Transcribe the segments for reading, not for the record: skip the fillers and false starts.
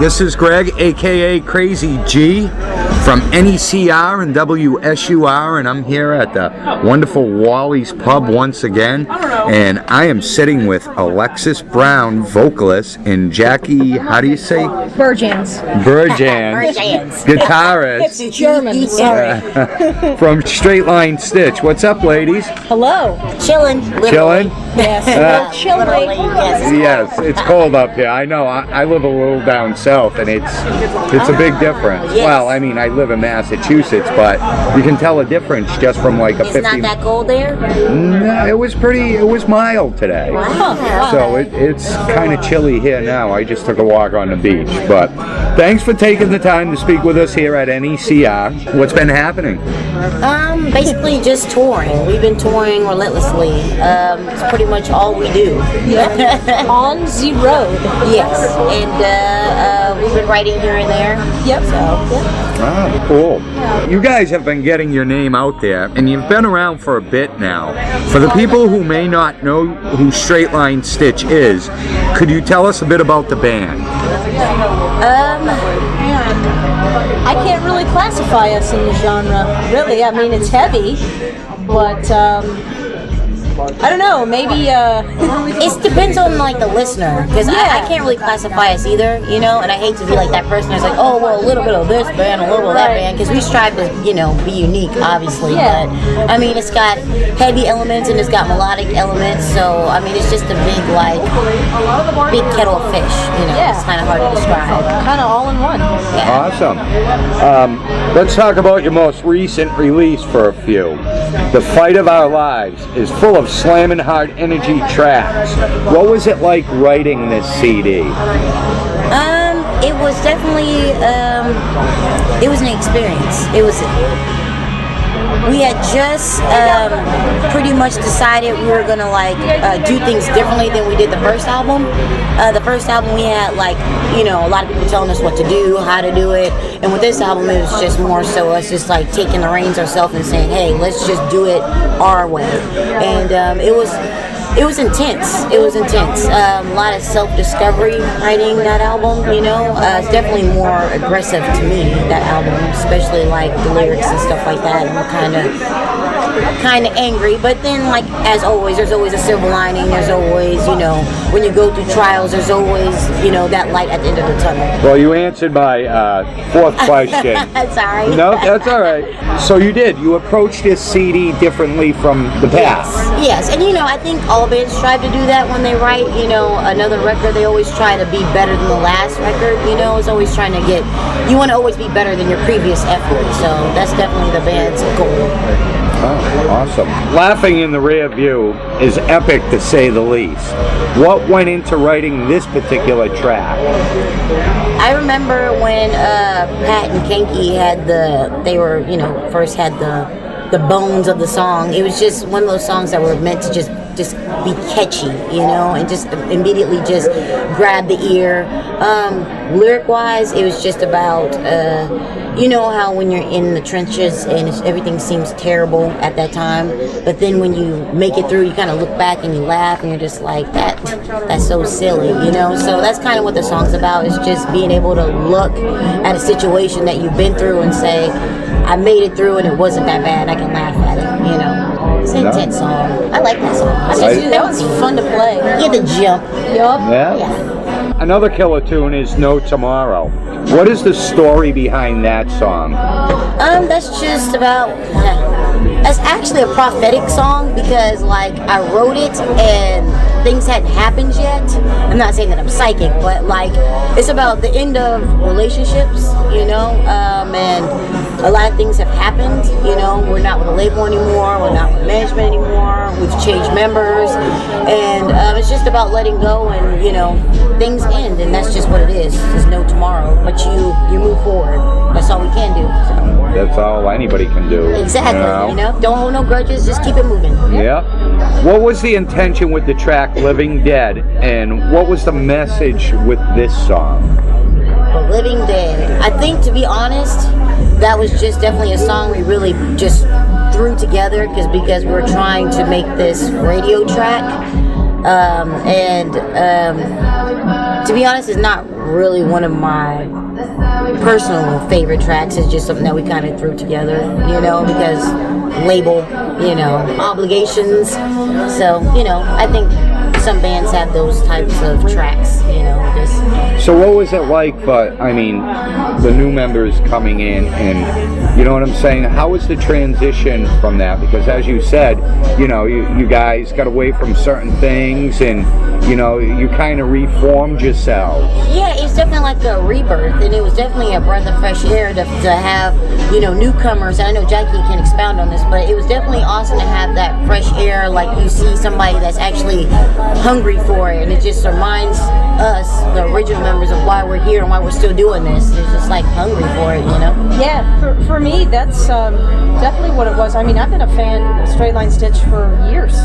This is Greg, aka Crazy G, from NECR and WSUR, and I'm here at the wonderful Wally's Pub once again, and I am sitting with Alexis Brown, vocalist, and Jackie, how do you say? Bergjans. Guitarist. It's German, sorry. From Straight Line Stitch. What's up, ladies? Hello. Chilling. Chilling? Yes. Chilling. Yes, it's cold up here. I know. I live a little down south, and it's a big difference. Yes. Well, I mean, I live in Massachusetts, but you can tell a difference just from like a 50. It's not that cold there? No, it was mild today. Wow. So it's kind of chilly here now. I just took a walk on the beach. But thanks for taking the time to speak with us here at NECR. What's been happening? Basically just touring. We've been touring relentlessly. It's pretty much all we do. On the road. Yes. And we've been writing here and there. Yep. So, yeah. Ah, cool. You guys have been getting your name out there, and you've been around for a bit now. For the people who may not know who Straight Line Stitch is, could you tell us a bit about the band? I can't really classify us in the genre, really. I mean, it's heavy, but I don't know, maybe It depends on like the listener, because I can't really classify us either, you know, and I hate to be like that person who's like, oh, well, a little bit of this band, a little bit of that band, because we strive to, you know, be unique, obviously, but I mean, it's got heavy elements and it's got melodic elements, so I mean, it's just a big, like, big kettle of fish, you know, it's kind of hard to describe. Kind of all in one. Yeah. Awesome. Let's talk about your most recent release for a few. The Fight of Our Lives is full of slamming hard energy tracks. What was it like writing this CD? It was definitely, it was an experience. We had just pretty much decided we were gonna like do things differently than we did the first album. The first album we had like, you know, a lot of people telling us what to do, how to do it, and with this album it was just more so us just like taking the reins ourselves and saying, hey, let's just do it our way. And it was intense. It was intense. A lot of self-discovery writing that album, you know. It's definitely more aggressive to me, that album, especially like the lyrics and stuff like that. And we're kind of angry, but then like as always, there's always a silver lining. There's always, you know, when you go through trials, there's always, you know, that light at the end of the tunnel. Well, you answered my fourth question. Sorry. No, that's all right. So you approached this CD differently from the past. Yes, and you know, I think all bands strive to do that when they write, you know, another record. They always try to be better than the last record, you know. It's always trying to you want to always be better than your previous effort, so that's definitely the band's goal. Oh, awesome. Laughing in the Rear View is epic to say the least. What went into writing this particular track? I remember when Pat and Kenky first had the bones of the song. It was just one of those songs that were meant to just be catchy, you know, and just immediately just grab the ear. Lyric-wise, it was just about, you know how when you're in the trenches and everything seems terrible at that time, but then when you make it through, you kind of look back and you laugh and you're just like, that's so silly, you know? So that's kind of what the song's about, is just being able to look at a situation that you've been through and say, I made it through and it wasn't that bad. I can laugh at it, you know. It's an intense song. I like that song. That was fun to play. You get the jump. Yeah. Another killer tune is No Tomorrow. What is the story behind that song? That's just about. That's actually a prophetic song, because like I wrote it and things hadn't happened yet. I'm not saying that I'm psychic, but like it's about the end of relationships, you know, and a lot of things have happened, you know. We're not with a label anymore, we're not with management anymore, we've changed members, and it's just about letting go, and you know, things end, and that's just what it is. There's no tomorrow, but you move forward. That's all we can do. So. That's all anybody can do. Exactly, you know? Don't hold no grudges, just keep it moving. Yeah. What was the intention with the track Living Dead, and what was the message with this song? Well, Living Dead. I think, to be honest, that was just definitely a song we really just threw together because we were trying to make this radio track. And to be honest, it's not really one of my personal favorite tracks. It's just something that we kind of threw together, you know, because label, you know, obligations. So, you know, I think some bands have those types of tracks, you know, just. So what was it like for, I mean, the new members coming in, and you know what I'm saying? How was the transition from that? Because as you said, you know, you guys got away from certain things, and you know, you kind of reformed yourselves. Yeah, it's definitely like a rebirth, and it was definitely a breath of fresh air to have, you know, newcomers. And I know Jackie can expound on this, but it was definitely awesome to have that fresh air. Like you see somebody that's actually hungry for it, and it just reminds us, the original members, of why we're here and why we're still doing this. It's just like hungry for it, you know? Yeah, for me, that's definitely what it was. I mean, I've been a fan of Straight Line Stitch for years,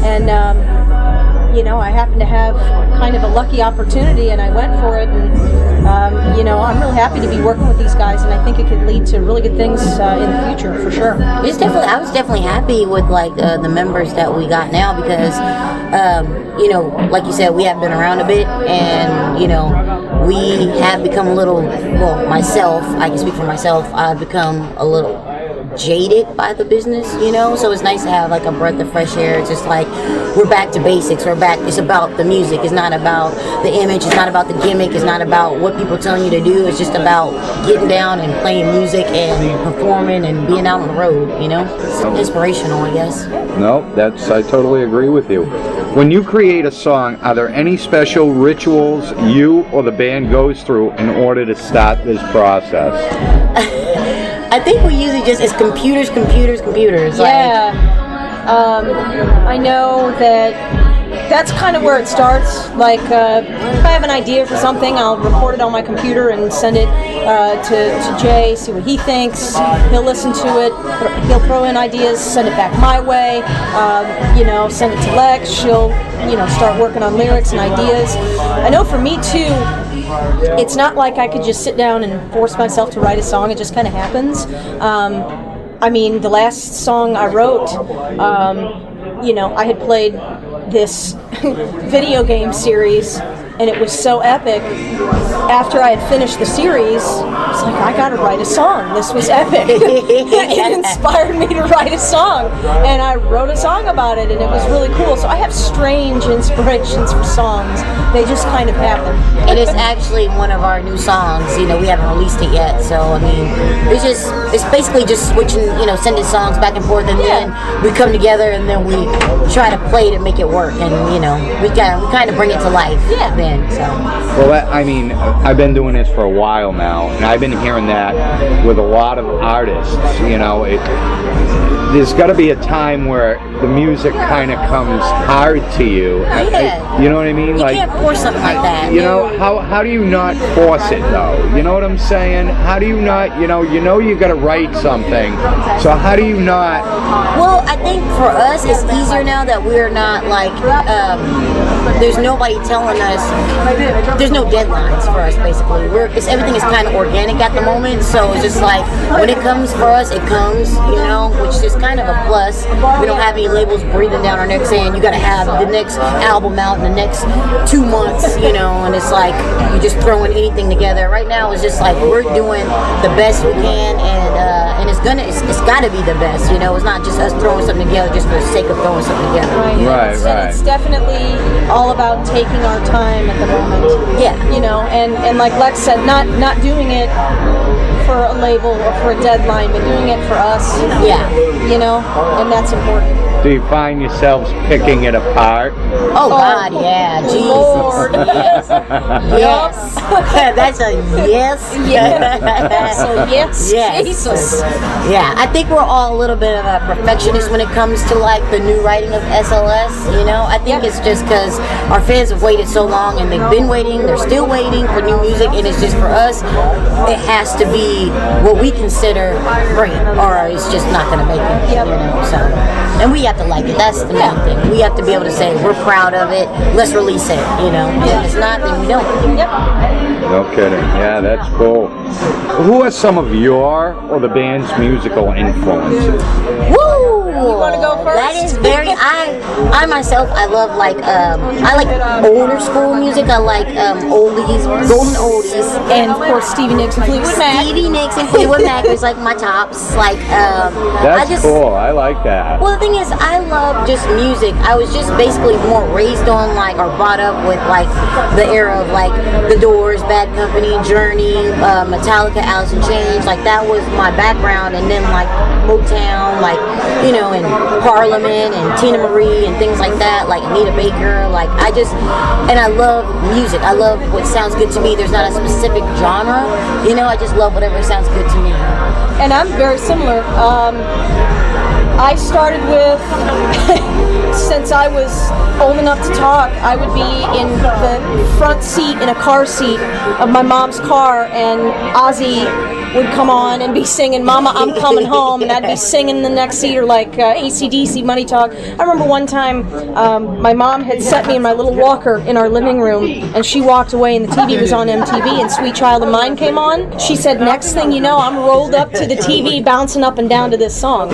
and you know, I happened to have kind of a lucky opportunity, and I went for it, and you know, I'm really happy to be working with these guys, and I think it could lead to really good things in the future, for sure. It's definitely, I was definitely happy with like the members that we got now, because you know, like you said, we have been around a bit, and you know, we have become a little, well, myself, I can speak for myself, I've become a little jaded by the business, you know, so it's nice to have like a breath of fresh air. It's just like we're back to basics, we're back, it's about the music, it's not about the image, it's not about the gimmick, it's not about what people telling you to do, it's just about getting down and playing music and performing and being out on the road, you know. It's inspirational, I guess. No, I totally agree with you. When you create a song, are there any special rituals you or the band goes through in order to start this process? I think we usually just, it's computers. Yeah, I know that that's kind of where it starts. Like, if I have an idea for something, I'll record it on my computer and send it to Jay, see what he thinks. He'll listen to it, he'll throw in ideas, send it back my way, you know, send it to Lex. She'll, you know, start working on lyrics and ideas. I know for me too, it's not like I could just sit down and force myself to write a song. It just kind of happens. I mean, the last song I wrote, you know, I had played this video game series, and it was so epic. After I had finished the series, I was like, I gotta write a song. This was epic. It inspired me to write a song, and I wrote a song about it, and it was really cool. So I have strange inspirations for songs. They just kind of happen. It is actually one of our new songs. You know, we haven't released it yet, so I mean, it's basically just switching, you know, sending songs back and forth, and then we come together and then we try to play it and make it work, and you know, we kind of bring it to life. Yeah. Then so. Well, I mean, I've been doing this for a while now, and I've been hearing that with a lot of artists. You know, there's got to be a time where the music kind of comes hard to you. Yeah. You know what I mean? You can't force something like that. You know, how do you not force it though? You know what I'm saying? How do you not? You know you got to write something. So how do you not? Well, I think for us it's easier now that we're not like there's nobody telling us. There's no deadlines for us. Basically, everything is kind of organic at the moment. So it's just like when it comes for us, it comes. You know, which is kind of a plus. We don't have any labels breathing down our neck saying you got to have the next album out in the next 2 months. You know, and it's like you're just throwing anything together. Right now, it's just like we're doing the best we can, and it's got to be the best. You know, it's not just us throwing something together just for the sake of throwing something together. Right. It's definitely all about taking our time at the moment. Yeah. You know, and like Lex said, not doing it for a label or for a deadline, but doing it for us. Yeah. You know, and that's important. Do you find yourselves picking it apart? Oh God, yeah, Jesus. Lord, yes. Yes. That's a yes. Yeah. So yes, Jesus. Yeah, I think we're all a little bit of a perfectionist when it comes to like the new writing of SLS. You know, I think it's just because our fans have waited so long, and they've been waiting. They're still waiting for new music, and it's just for us. It has to be what we consider great, or it's just not going to make it. You know, so. And we have to like it. That's the main thing. We have to be able to say we're proud of it. Let's release it. You know, if it's not, then we don't. No kidding. Yeah, that's cool. Who are some of your or the band's musical influences? Woo! Ooh, You want to go first? that is very. I myself, I love like I like older school music. I like oldies, golden oldies, And of course, Stevie Nicks and Fleetwood Mac. Stevie Nicks and Fleetwood Mac is like my tops. Like That's cool. I like that. Well, the thing is, I love just music. I was just basically more raised on like, or brought up with like the era of like The Doors, Bad Company, Journey, Metallica, Alice in Chains. Like that was my background, and then like Motown, like you know, and Parliament and Tina Marie and things like that. Like Anita Baker. Like and I love music. I love what sounds good to me. There's not a specific genre. You know, I just love whatever sounds good to me. And I'm very similar. I started with, since I was old enough to talk, I would be in the front seat in a car seat of my mom's car, and Ozzy would come on and be singing "Mama, I'm Coming Home," and I'd be singing in the next seat, or like AC/DC, Money Talk. I remember one time my mom had set me in my little walker in our living room, and she walked away and the TV was on MTV, and Sweet Child of Mine came on. She said, next thing you know, I'm rolled up to the TV bouncing up and down to this song.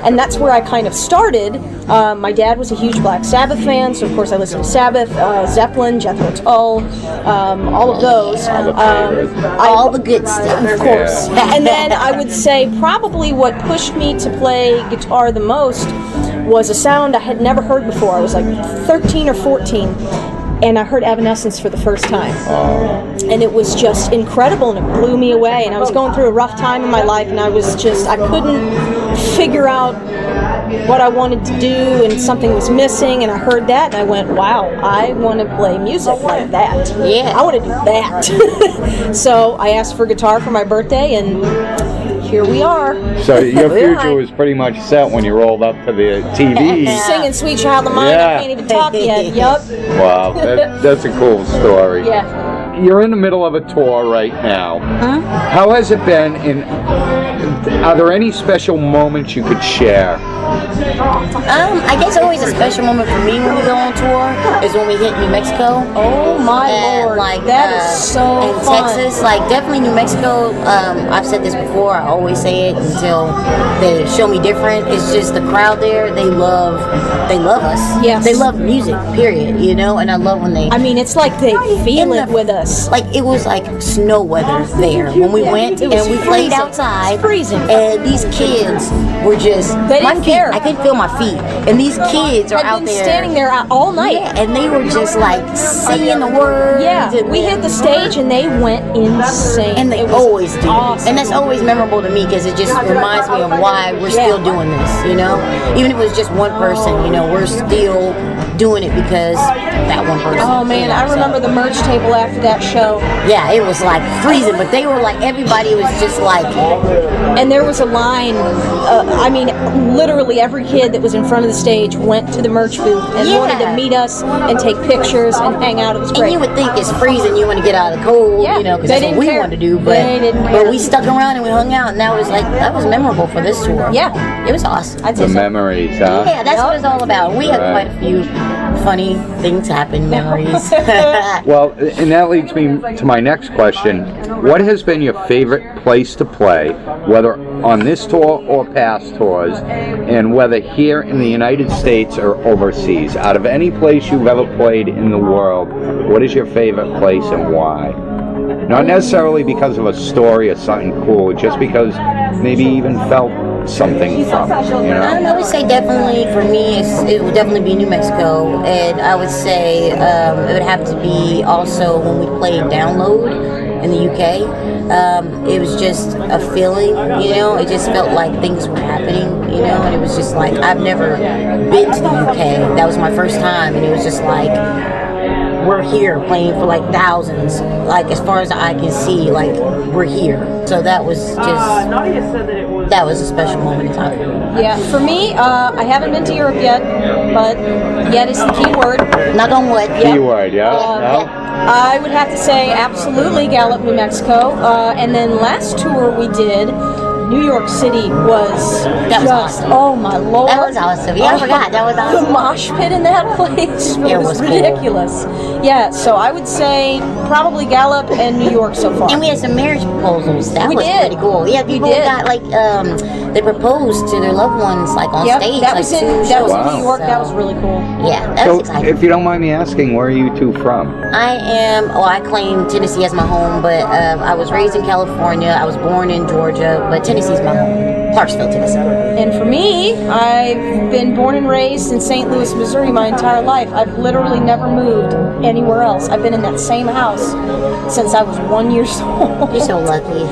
And that's where I kind of started. My dad was a huge Black Sabbath fan, so of course I listened to Sabbath, Zeppelin, Jethro Tull, all of those. All the good stuff. Of course. And then I would say probably what pushed me to play guitar the most was a sound I had never heard before. I was like 13 or 14, and I heard Evanescence for the first time. And it was just incredible, and it blew me away. And I was going through a rough time in my life, and I couldn't figure out what I wanted to do, and something was missing, and I heard that, and I went, wow, I want to play music like that. Yeah. I want to do that. So I asked for guitar for my birthday, and here we are. So your future was pretty much set when you rolled up to the TV. Singing Sweet Child of Mine, Yeah. I can't even talk yet. Yup. Wow, that's a cool story. Yeah. You're in the middle of a tour right now. Huh? How has it been? Are there any special moments you could share? I guess always a special moment for me when we go on tour is when we hit New Mexico. Oh my And, Lord, like, that is so and fun. Texas, like definitely New Mexico. I've said this before. I always say it until they show me different. It's just the crowd there. They love us. Yes. They love music. Period. You know, and I love when they. I mean, it's like they feel In it the- with us. Like it was like snow weather there when we went, It was and we played freezing. outside. It's freezing. And these kids were just They my didn't feet. care. I could feel my feet, and these kids are I've out been there standing there all night. Yeah, and they were just like singing the words. Yeah, and we hit the stage and they went insane. and they It was always do. awesome. And that's always memorable to me because it just reminds me of why we're still doing this, you know? Even if it was just one person, you know, we're still doing it because that one person. Oh man, you know, I remember so. the merch table after that show, Yeah, it was like freezing, but they were like, everybody was just like, and there was a line. I mean, literally every kid that was in front of the stage went to the merch booth and Yeah. wanted to meet us and take pictures and hang out. It was and great. you would think it's freezing, you want to get out of the cold, Yeah, you know, because they that's what didn't we care. wanted to do, They didn't but care. we stuck around and we hung out, and that was memorable for this tour. Yeah. It was awesome. I'd The say so. memories, huh? Yeah, that's what it's all about. We had Right. quite a few funny things happen, memories. Well, and that leads me to my next question. What has been your favorite place to play, whether on this tour or past tours, and whether here in the United States or overseas? Out of any place you've ever played in the world, what is your favorite place and why? Not necessarily because of a story or something cool, just because maybe even felt something from it, you know? I would say definitely for me, it would definitely be New Mexico, and I would say it would have to be also when we played Download in the UK. It was just a feeling, you know. It just felt like things were happening, you know. And it was just like I've never been to the UK. That was my first time, and it was just like we're here playing for like thousands. Like as far as the eye can see, like we're here. So that was a special moment in time for me. Yeah, for me, I haven't been to Europe yet, but yet is the key word. Knock on wood. Keyword, yeah? No? I would have to say absolutely Gallup, New Mexico. And then last tour we did, New York City was That was awesome. Oh my Lord. That was awesome. Yeah, I forgot. That was awesome. The mosh pit in that place was cool. ridiculous. Yeah, so I would say probably Gallup and New York so far. And we had some marriage proposals. That was pretty cool. Yeah, people got like they proposed to their loved ones like on stage. That like was in New York. That was really cool. Yeah, that was exciting. If you don't mind me asking, where are you two from? I claim Tennessee as my home, but I was raised in California. I was born in Georgia, but Tennessee's my home. Clarksville, Tennessee. And for me, I've been born and raised in St. Louis, Missouri my entire life. I've literally never moved anywhere else. I've been in that same house since I was 1 year old. You're so lucky.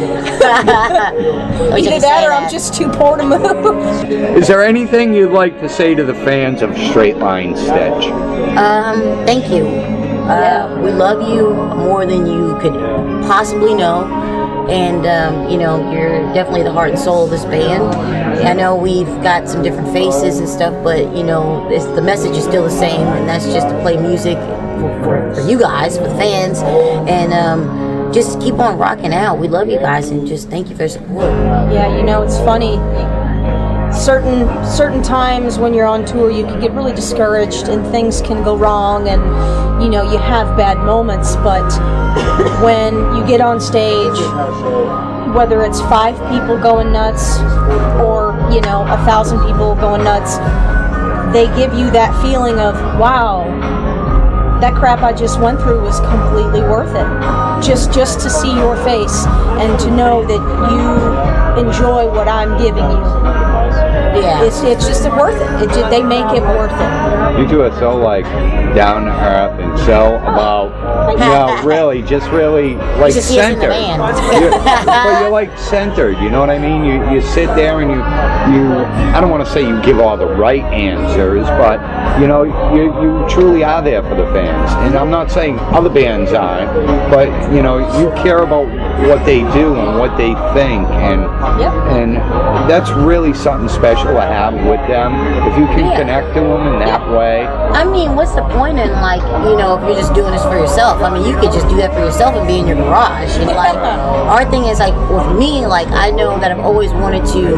Either that or I'm just too poor to move. Is there anything you'd like to say to the fans of Straight Line Stitch? Thank you. We love you more than you could possibly know. And, you're definitely the heart and soul of this band. I know we've got some different faces and stuff, but, the message is still the same, and that's just to play music for you guys, for the fans, and just keep on rocking out. We love you guys, and just thank you for your support. Yeah, it's funny. Certain times when you're on tour, you can get really discouraged and things can go wrong, and you have bad moments, but when you get on stage, whether it's 5 people going nuts or 1,000 people going nuts, they give you that feeling of, wow, that crap I just went through was completely worth it. Just to see your face and to know that you enjoy what I'm giving you. Yeah, it's just worth it. They make it worth it. You two are so down to earth and so about really like centered. But you're centered. You know what I mean? You sit there and you I don't want to say you give all the right answers, but you truly are there for the fans. And I'm not saying other bands aren't, but you care about what they do and what they think, and that's really something special to have with them. If you can connect to them in that way. I mean, what's the point in if you're just doing this for yourself? I mean, you could just do that for yourself and be in your garage. And our thing is with me, I know that I've always wanted to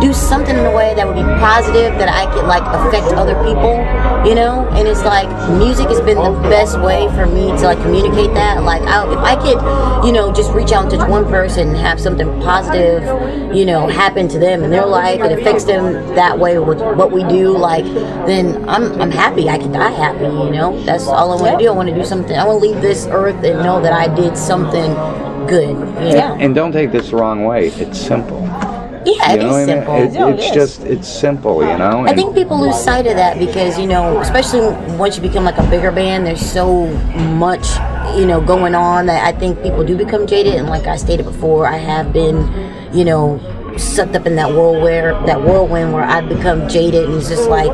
do something in a way that would be positive, that I could affect other people, and it's music has been the best way for me to communicate that. If I could, just reach out to one person and have something positive, happen to them in their life, it affects them that way with what we do, then I'm happy. I can die happy, That's all I want to do. I want to do something. I want to leave this earth and know that I did something good. And don't take this the wrong way. It's simple. Yeah, it is simple. It's simple, I think people lose sight of that because, especially once you become a bigger band, there's so much, going on that I think people do become jaded. And like I stated before, I have been, sucked up in that whirlwind where I've become jaded, and it was just why?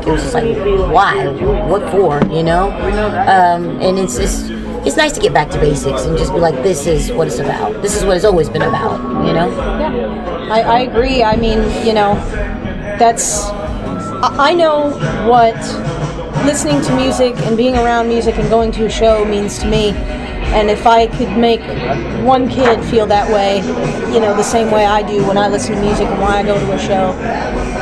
What for? And it's nice to get back to basics and just be this is what it's about. This is what it's always been about, Yeah, I agree. I mean, I know what listening to music and being around music and going to a show means to me. And if I could make one kid feel that way, the same way I do when I listen to music and when I go to a show,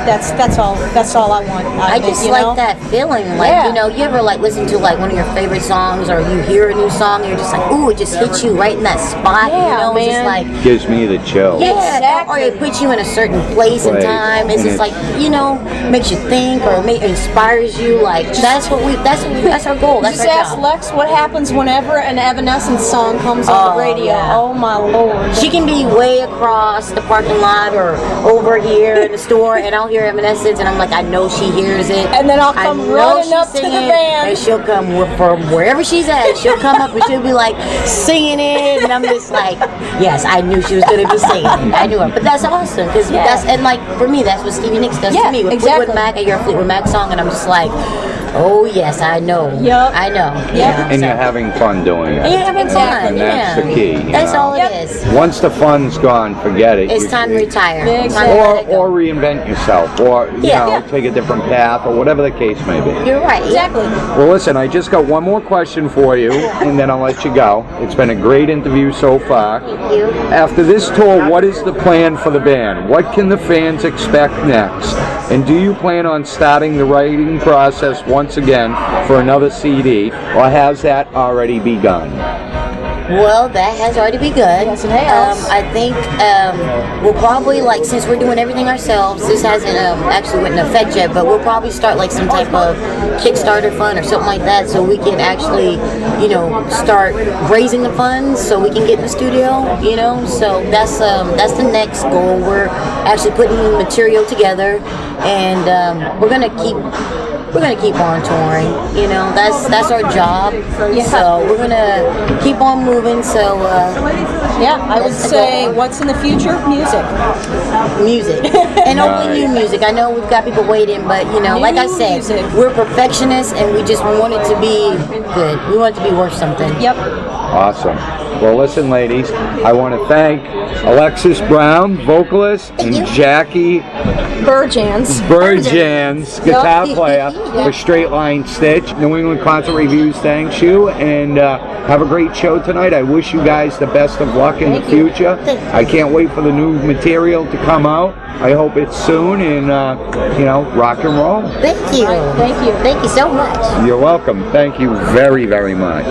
that's all I want. I just like that feeling, you ever listen to one of your favorite songs, or you hear a new song and you're just ooh, it just hits you right in that spot, man. It's gives me the chill. Yeah, exactly. Or it puts you in a certain place and time. It's just makes you think or inspires you. That's our goal. That's just our ask job. Lex what happens whenever an Evanescence song comes on the radio. Yeah. Oh my Lord. She can be way across the parking lot or over here in the store, and I'll hear Evanescence, and I'm I know she hears it. And then I'll come running up to the band. And she'll come from wherever she's at. She'll come up and she'll be singing it, and I'm just yes, I knew she was going to be singing. I knew it. But that's awesome, because for me, that's what Stevie Nicks does to me. With Fleetwood Mac, I hear a Fleetwood Mac song, and I'm just Oh yes, I know. Yep. I know. Yep. Yeah. And you're having fun doing it. And you're having fun. And that's the key. you That's know? all it Yep. is. Once the fun's gone, forget it. It's You- time to retire. Exactly. Time to let it go. or reinvent yourself, or you Yeah. know, Yeah. take a different path, or whatever the case may be. You're right. Exactly. Well, listen, I just got one more question for you, and then I'll let you go. It's been a great interview so far. Thank you. After this tour, what is the plan for the band? What can the fans expect next? And do you plan on starting the writing process once again for another CD, or has that already begun? Well, that has already begun. Yes, it has. I think we'll probably, like, since we're doing everything ourselves, this hasn't actually went into effect yet, but we'll probably start like some type of Kickstarter fund or something like that, so we can actually, you know, start raising the funds so we can get in the studio. You know, so that's the next goal. We're actually putting the material together, and we're gonna keep on touring. You know, that's our job. Yeah. So we're gonna keep on moving. So Yeah, I would That's the say goal. what's in the future? Music. music, and hopefully new music. I know we've got people waiting, but you know, like I New said, music. we're perfectionists, and we just want it to be good. We want it to be worth something. Yep. Awesome. Well, listen, ladies, I want to thank Alexis Brown, vocalist, and you. Jackie Bergjans. Bergjans, guitar player for Straight Line Stitch. New England Concert Reviews thanks you, and have a great show tonight. I wish you guys the best of luck in the future. I can't wait for the new material to come out. I hope it's soon, and you know, rock and roll. Thank you. Thank you. Thank you so much. You're welcome. Thank you very, very much.